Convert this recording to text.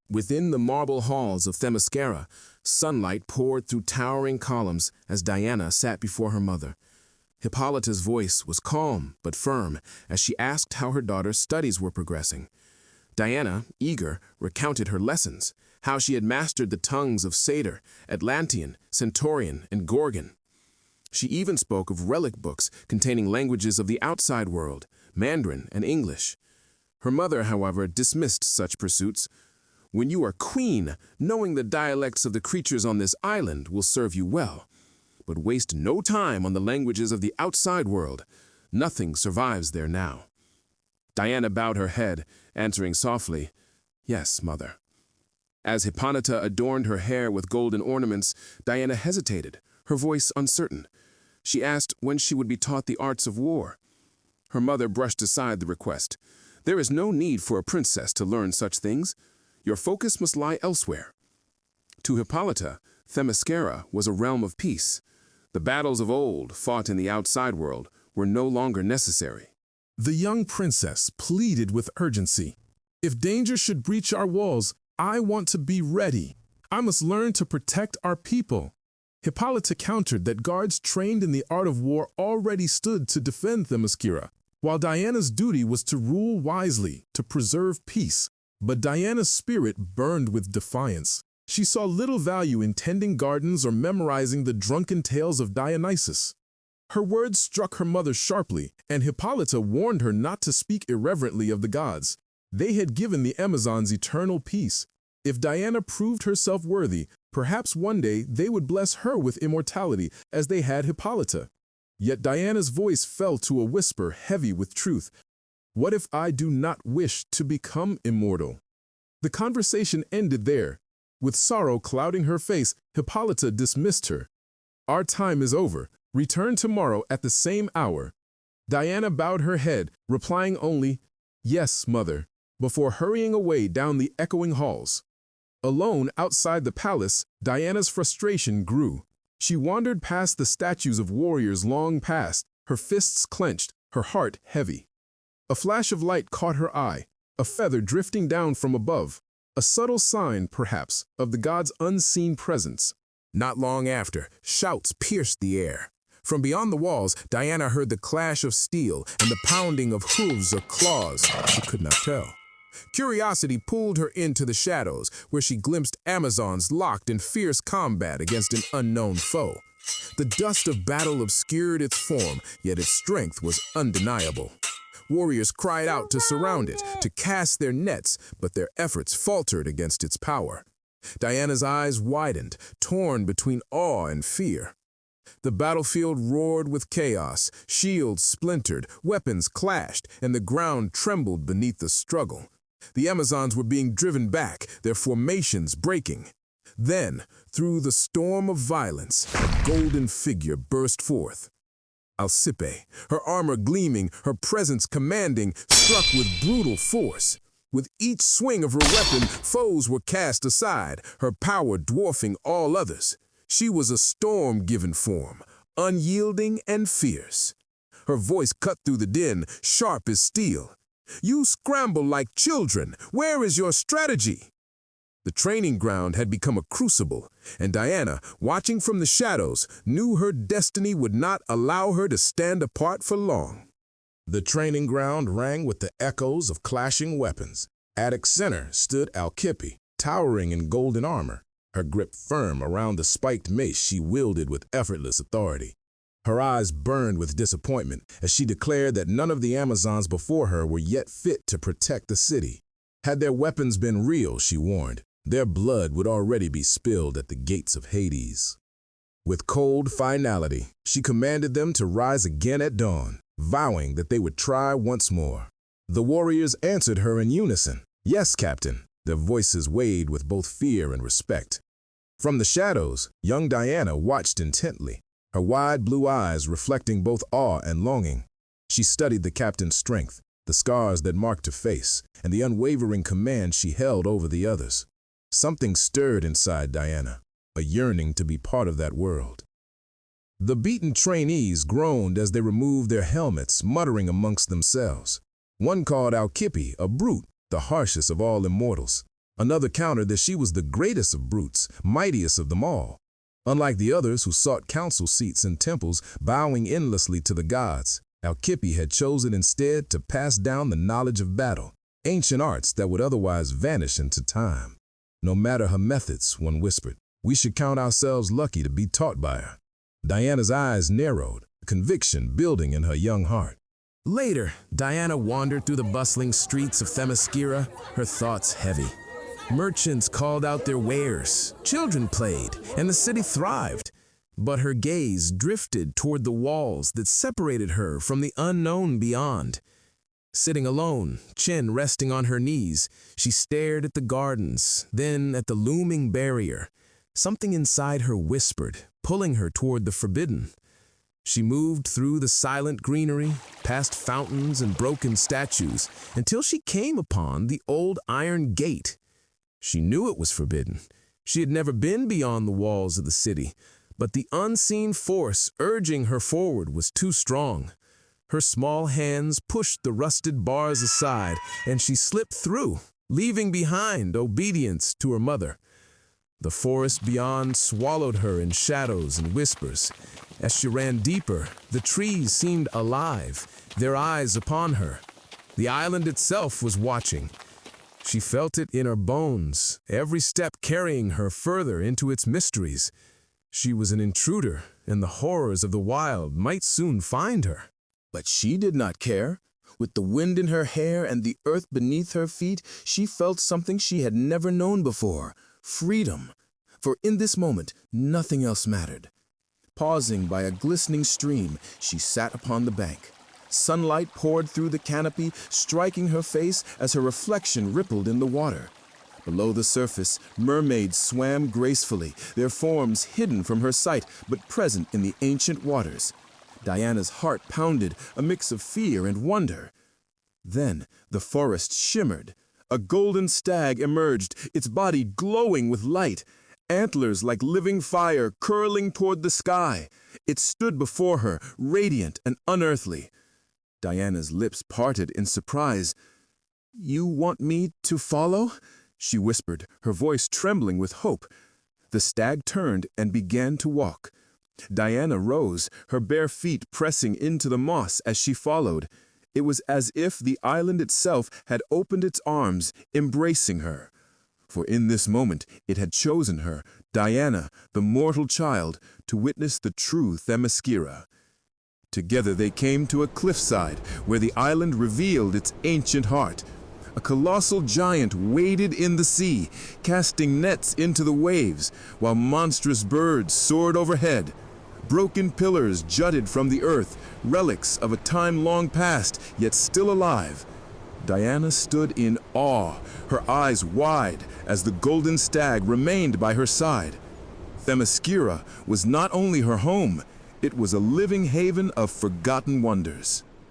Within the marble halls of Themyscira, sunlight poured through towering columns as Diana sat before her mother. Hippolyta's voice was calm but firm as she asked how her daughter's studies were progressing. Diana, eager, recounted her lessons, how she had mastered the tongues of Satyr, Atlantean, Centaurian, and Gorgon. She even spoke of relic books containing languages of the outside world, Mandarin and English. Her mother, however, dismissed such pursuits. "When you are queen, knowing the dialects of the creatures on this island will serve you well. But waste no time on the languages of the outside world. Nothing survives there now." Diana bowed her head, answering softly, "Yes, mother." As Hippolyta adorned her hair with golden ornaments, Diana hesitated, her voice uncertain. She asked when she would be taught the arts of war. Her mother brushed aside the request. "There is no need for a princess to learn such things. Your focus must lie elsewhere." To Hippolyta, Themyscira was a realm of peace. The battles of old, fought in the outside world, were no longer necessary. The young princess pleaded with urgency. "If danger should breach our walls, I want to be ready. I must learn to protect our people." Hippolyta countered that guards trained in the art of war already stood to defend Themyscira, while Diana's duty was to rule wisely, to preserve peace. But Diana's spirit burned with defiance. She saw little value in tending gardens or memorizing the drunken tales of Dionysus. Her words struck her mother sharply, and Hippolyta warned her not to speak irreverently of the gods. They had given the Amazons eternal peace. If Diana proved herself worthy, perhaps one day they would bless her with immortality as they had Hippolyta. Yet Diana's voice fell to a whisper heavy with truth. "What if I do not wish to become immortal?" The conversation ended there. With sorrow clouding her face, Hippolyta dismissed her. "Our time is over. Return tomorrow at the same hour." Diana bowed her head, replying only, "Yes, mother," before hurrying away down the echoing halls. Alone outside the palace, Diana's frustration grew. She wandered past the statues of warriors long past, her fists clenched, her heart heavy. A flash of light caught her eye, a feather drifting down from above, a subtle sign, perhaps, of the god's unseen presence. Not long after, shouts pierced the air. From beyond the walls, Diana heard the clash of steel and the pounding of hooves or claws. She could not tell. Curiosity pulled her into the shadows, where she glimpsed Amazons locked in fierce combat against an unknown foe. The dust of battle obscured its form, yet its strength was undeniable. Warriors cried out to surround it, to cast their nets, but their efforts faltered against its power. Diana's eyes widened, torn between awe and fear. The battlefield roared with chaos, shields splintered, weapons clashed, and the ground trembled beneath the struggle. The Amazons were being driven back, their formations breaking. Then, through the storm of violence, a golden figure burst forth. Alcippe, her armor gleaming, her presence commanding, struck with brutal force. With each swing of her weapon, foes were cast aside, her power dwarfing all others. She was a storm-given form, unyielding and fierce. Her voice cut through the din, sharp as steel. "You scramble like children. Where is your strategy?" The training ground had become a crucible, and Diana, watching from the shadows, knew her destiny would not allow her to stand apart for long. The training ground rang with the echoes of clashing weapons. At its center stood Alcippe, towering in golden armor, her grip firm around the spiked mace she wielded with effortless authority. Her eyes burned with disappointment as she declared that none of the Amazons before her were yet fit to protect the city. Had their weapons been real, she warned, their blood would already be spilled at the gates of Hades. With cold finality, she commanded them to rise again at dawn, vowing that they would try once more. The warriors answered her in unison, "Yes, Captain," their voices weighed with both fear and respect. From the shadows, young Diana watched intently, her wide blue eyes reflecting both awe and longing. She studied the captain's strength, the scars that marked her face, and the unwavering command she held over the others. Something stirred inside Diana, a yearning to be part of that world. The beaten trainees groaned as they removed their helmets, muttering amongst themselves. One called Alcippe a brute, the harshest of all immortals. Another countered that she was the greatest of brutes, mightiest of them all. Unlike the others who sought council seats in temples, bowing endlessly to the gods, Alkippe had chosen instead to pass down the knowledge of battle, ancient arts that would otherwise vanish into time. No matter her methods, one whispered, we should count ourselves lucky to be taught by her. Diana's eyes narrowed, conviction building in her young heart. Later, Diana wandered through the bustling streets of Themyscira, her thoughts heavy. Merchants called out their wares, children played, and the city thrived. But her gaze drifted toward the walls that separated her from the unknown beyond. Sitting alone, chin resting on her knees, she stared at the gardens, then at the looming barrier. Something inside her whispered, pulling her toward the forbidden. She moved through the silent greenery, past fountains and broken statues, until she came upon the old iron gate. She knew it was forbidden. She had never been beyond the walls of the city, but the unseen force urging her forward was too strong. Her small hands pushed the rusted bars aside, and she slipped through, leaving behind obedience to her mother. The forest beyond swallowed her in shadows and whispers. As she ran deeper, the trees seemed alive, their eyes upon her. The island itself was watching. She felt it in her bones, every step carrying her further into its mysteries. She was an intruder, and the horrors of the wild might soon find her. But she did not care. With the wind in her hair and the earth beneath her feet, she felt something she had never known before, freedom. For in this moment, nothing else mattered. Pausing by a glistening stream, she sat upon the bank. Sunlight poured through the canopy, striking her face as her reflection rippled in the water. Below the surface, mermaids swam gracefully, their forms hidden from her sight but present in the ancient waters. Diana's heart pounded, a mix of fear and wonder. Then the forest shimmered. A golden stag emerged, its body glowing with light, antlers like living fire curling toward the sky. It stood before her, radiant and unearthly. Diana's lips parted in surprise. "You want me to follow?" she whispered, her voice trembling with hope. The stag turned and began to walk. Diana rose, her bare feet pressing into the moss as she followed. It was as if the island itself had opened its arms, embracing her. For in this moment it had chosen her, Diana, the mortal child, to witness the true Themyscira. Together they came to a cliffside where the island revealed its ancient heart. A colossal giant waded in the sea, casting nets into the waves, while monstrous birds soared overhead. Broken pillars jutted from the earth, relics of a time long past, yet still alive. Diana stood in awe, her eyes wide, as the golden stag remained by her side. Themyscira was not only her home, it was a living haven of forgotten wonders.